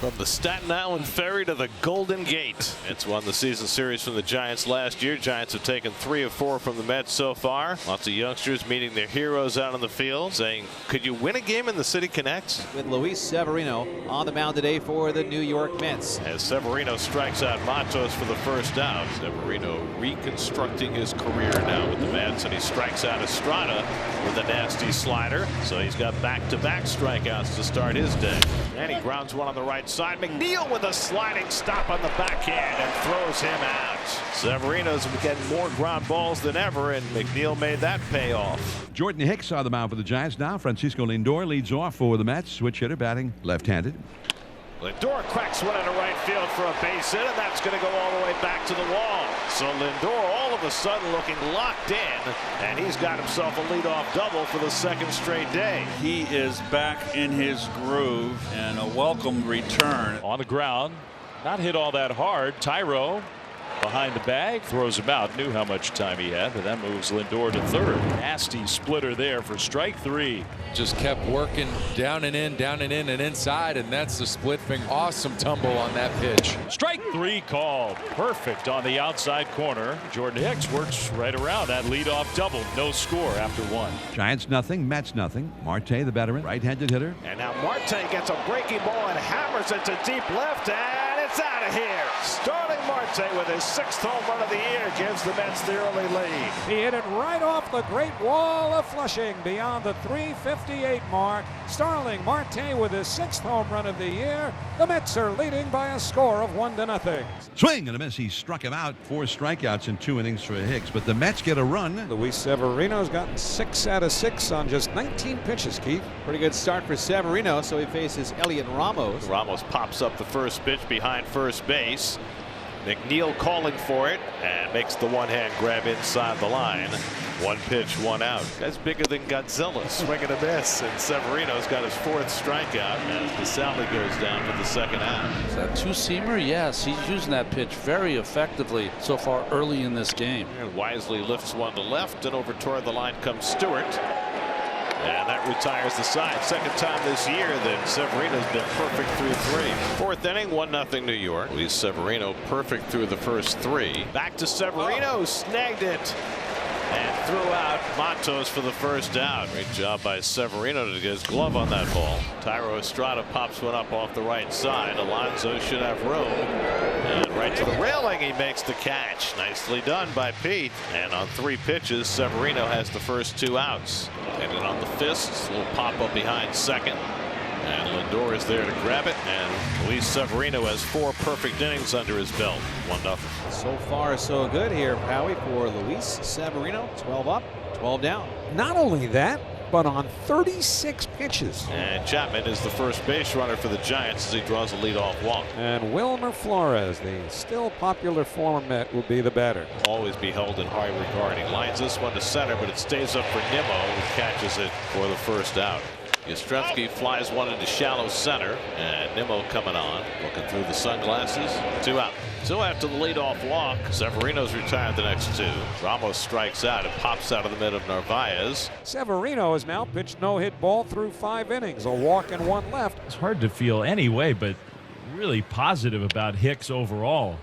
From the Staten Island Ferry to the Golden Gate. Mets won the season series from the Giants last year. Giants have taken 3 of 4 from the Mets so far. Lots of youngsters meeting their heroes out on the field, saying, could you win a game in the City Connects? With Luis Severino on the mound today for the New York Mets. As Severino strikes out Matos for the first out. Severino reconstructing his career now with the Mets, and he strikes out Estrada with a nasty slider. So he's got back-to-back strikeouts to start his day. And he grounds one on the right side. McNeil with a sliding stop on the backhand and throws him out. Severino's getting more ground balls than ever, and McNeil made that pay off. Jordan Hicks on the mound for the Giants now. Francisco Lindor leads off for the Mets. Switch hitter batting left-handed. Lindor cracks one into right field for a base hit, and that's going to go all the way back to the wall. So Lindor all of a sudden looking locked in, and he's got himself a leadoff double for the second straight day. He is back in his groove, and a welcome return. On the ground, not hit all that hard. Tyro behind the bag, throws him out. Knew how much time he had, but that moves Lindor to third. Nasty splitter there for strike 3. Just kept working down and in and inside, and that's the split finger. Awesome tumble on that pitch. Strike 3 called. Perfect on the outside corner. Jordan Hicks works right around that leadoff double. No score after 1. Giants nothing, Mets nothing. Marte, the veteran, right-handed hitter. And now Marte gets a breaking ball and hammers it to deep left, and it's out of here. Starling Marte with his 6th home run of the year gives the Mets the early lead. He hit it right off the Great Wall of Flushing beyond the 358 mark. Starling Marte with his 6th home run of the year. The Mets are leading by a score of 1-0. Swing and a miss. He struck him out. 4 strikeouts in 2 innings for Hicks, but the Mets get a run. Luis Severino's gotten 6 out of 6 on just 19 pitches, Keith. Pretty good start for Severino, so he faces Elliot Ramos. Ramos pops up the first pitch behind first base. McNeil calling for it and makes the one-hand grab inside the line. 1 pitch, 1 out. That's bigger than Godzilla. Swing and a miss, and Severino's got his 4th strikeout as Casale goes down for the 2nd out. Is that two-seamer? Yes, he's using that pitch very effectively so far early in this game. And Wisely lifts one to left, and over toward the line comes Stewart. And that retires the side. 2nd time this year that Severino's been perfect through 3. 4th inning, 1-0 New York. Luis Severino perfect through the first 3. Back to Severino, snagged it and threw out Matos for the first out. Great job by Severino to get his glove on that ball. Tyro Estrada pops one up off the right side. Alonso should have room. And right to the railing, he makes the catch. Nicely done by Pete. And on 3 pitches, Severino has the first 2 outs. And then on the fists, a little pop up behind second. And Lindor is there to grab it, and Luis Severino has 4 perfect innings under his belt. 1-0. So far, so good here, Howie, for Luis Severino. 12 up, 12 down. Not only that, but on 36 pitches. And Chapman is the first base runner for the Giants as he draws a leadoff walk. And Wilmer Flores, the still popular former Met, will be the batter. Always be held in high regard. He lines this one to center, but it stays up for Nimmo, who catches it for the first out. Yastrzemski flies one into shallow center, and Nimmo coming on, looking through the sunglasses. 2 out. So after the leadoff walk, Severino's retired the next 2. Ramos strikes out and pops out of the mid of Narvaez. Severino has now pitched no-hit ball through 5 innings, a walk and 1 left. It's hard to feel anyway, but really positive about Hicks overall.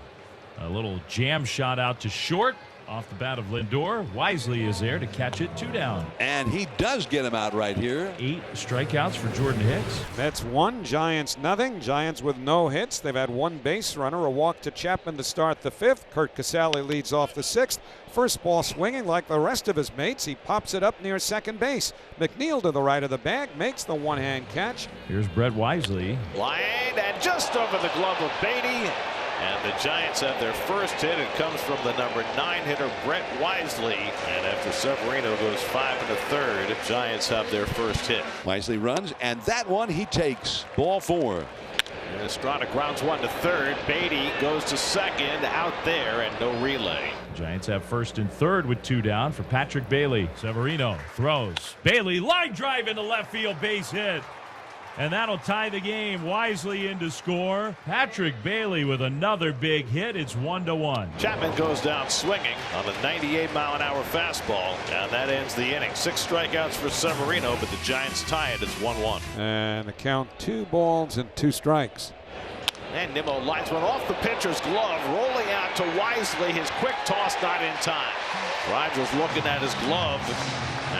A little jam shot out to short. Off the bat of Lindor. Wisely is there to catch it. 2 down. And he does get him out right here. 8 strikeouts for Jordan Hicks. Mets 1, Giants nothing. Giants with no hits. They've had 1 base runner, a walk to Chapman to start the 5th. Kurt Casale leads off the 6th. First ball swinging like the rest of his mates. He pops it up near second base. McNeil to the right of the bag makes the one-hand catch. Here's Brett Wisely. Line and just over the glove of Beatty. And the Giants have their first hit. It comes from the number 9 hitter, Brett Wisely. And after Severino goes 5 1/3, Giants have their first hit. Wisely runs, and that one he takes. Ball 4. And Estrada grounds one to third. Beatty goes to second, out there, and no relay. Giants have first and third with 2 down for Patrick Bailey. Severino throws. Bailey line drive into left field, base hit. And that'll tie the game. Wisely in to score. Patrick Bailey with another big hit. It's 1-1. Chapman goes down swinging on a 98-mile-an-hour fastball. And that ends the inning. 6 strikeouts for Severino, but the Giants tie it. It's 1-1. And the count 2 balls and 2 strikes. And Nimmo lines one off the pitcher's glove, rolling out to Wisely. His quick toss not in time. Rogers looking at his glove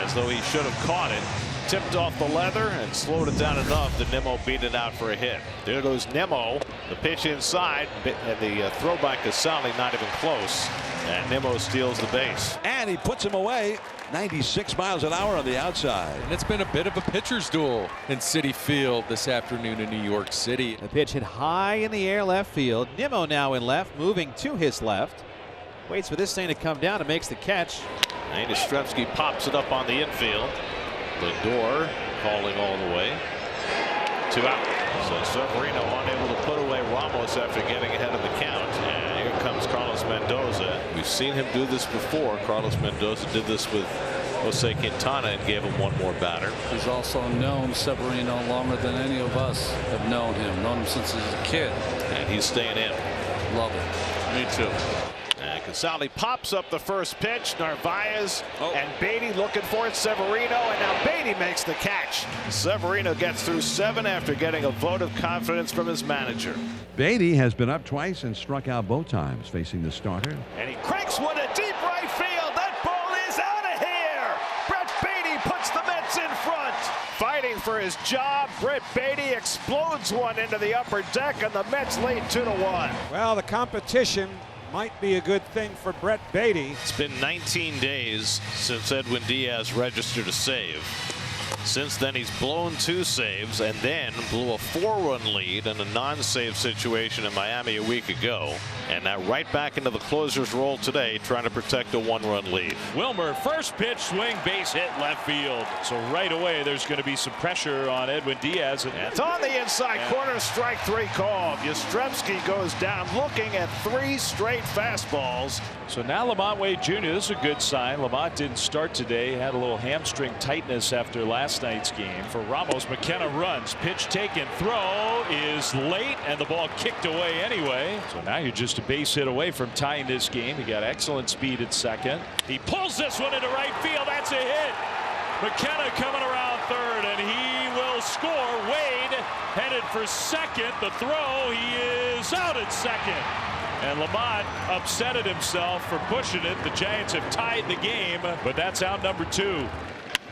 as though he should have caught it. Tipped off the leather and slowed it down enough that Nimmo beat it out for a hit. There goes Nimmo. The pitch inside, and the throw by Casale not even close. And Nimmo steals the base. And he puts him away. 96 miles an hour on the outside. And it's been a bit of a pitcher's duel in Citi Field this afternoon in New York City. The pitch hit high in the air left field. Nimmo now in left, moving to his left. Waits for this thing to come down and makes the catch. And Yastrzemski pops it up on the infield. Lindor calling all the way. 2 out. So Severino unable to put away Ramos after getting ahead of the count. And here comes Carlos Mendoza. We've seen him do this before. Carlos Mendoza did this with Jose Quintana and gave him one more batter. He's also known Severino longer than any of us have known him since he was a kid. And he's staying in. Love it. Me too. And Casale pops up the first pitch. Narvaez and Beatty looking for it. Severino, and now Beatty makes the catch. Severino gets through 7 after getting a vote of confidence from his manager. Beatty has been up twice and struck out both times facing the starter. And he cranks one to deep right field. That ball is out of here. Brett Beatty puts the Mets in front. Fighting for his job, Brett Beatty explodes one into the upper deck, and the Mets lead 2-1. Well, the competition might be a good thing for Brett Beatty. It's been 19 days since Edwin Diaz registered a save. Since then, he's blown 2 saves and then blew a 4-run lead in a non-save situation in Miami a week ago. And now right back into the closer's role today, trying to protect a 1-run lead. Wilmer, first pitch, swing, base hit, left field. So right away, there's going to be some pressure on Edwin Diaz. And it's on the inside corner, strike 3 called. Yastrzemski goes down looking at 3 straight fastballs. So now Lamont Wade Jr., this is a good sign. Lamont didn't start today, had a little hamstring tightness after last night's game. For Ramos, McKenna runs, pitch taken, throw is late, and the ball kicked away anyway. So now you're just a base hit away from tying this game. He got excellent speed at second. He pulls this one into right field. That's a hit. McKenna coming around third, and he will score. Wade headed for second. The throw, he is out at second. And Lamont upsetted himself for pushing it. The Giants have tied the game, but that's out number 2.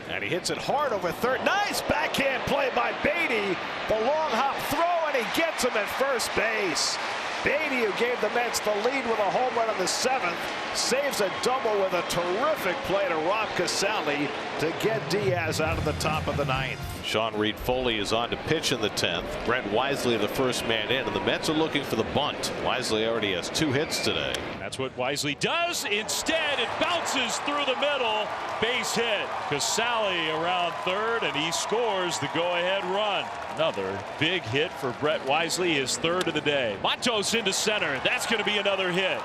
And he hits it hard over third. Nice backhand play by Beatty. The long hop throw, and he gets him at first base. Beatty, who gave the Mets the lead with a home run in the 7th, saves a double with a terrific play to Rob Casale to get Diaz out of the top of the 9th. Sean Reed Foley is on to pitch in the 10th. Brent Wisely the first man in, and the Mets are looking for the bunt. Wisely already has 2 hits today. That's what Wisely does. Instead, it bounces through the middle. Base hit. Casale around third, and he scores the go-ahead run. Another big hit for Brett Wisely, his 3rd of the day. Matos into center. That's going to be another hit.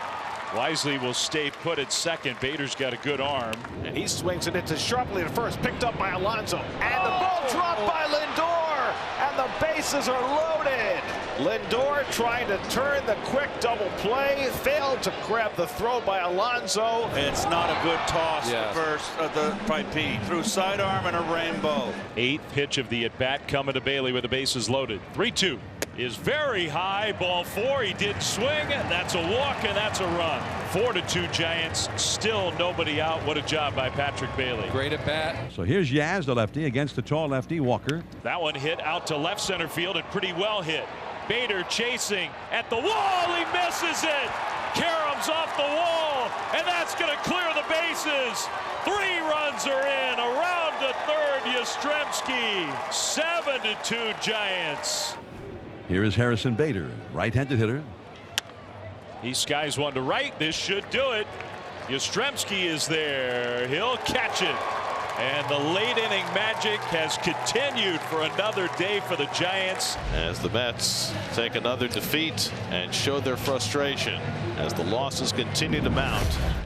Wisely will stay put at second. Bader's got a good arm. And he swings it into sharply to first, picked up by Alonso. And the ball dropped by Lindor. And the bases are loaded. Lindor trying to turn the quick double play. Failed to grab the throw by Alonso. It's not a good toss. The first by Pete. Threw sidearm and a rainbow. 8th pitch of the at-bat coming to Bailey with the bases loaded. 3-2. Is very high. Ball 4. He did swing. That's a walk, and that's a run. 4-2 Giants. Still nobody out. What a job by Patrick Bailey. Great at bat. So here's Yaz, the lefty, against the tall lefty Walker. That one hit out to left center field and pretty well hit. Bader chasing at the wall. He misses it. Karem's off the wall, and that's going to clear the bases. 3 runs are in. Around to third, Yastrzemski. 7-2 Giants. Here is Harrison Bader, right-handed hitter. He skies one to right. This should do it. Yastrzemski is there. He'll catch it. And the late inning magic has continued for another day for the Giants. As the Mets take another defeat and show their frustration as the losses continue to mount.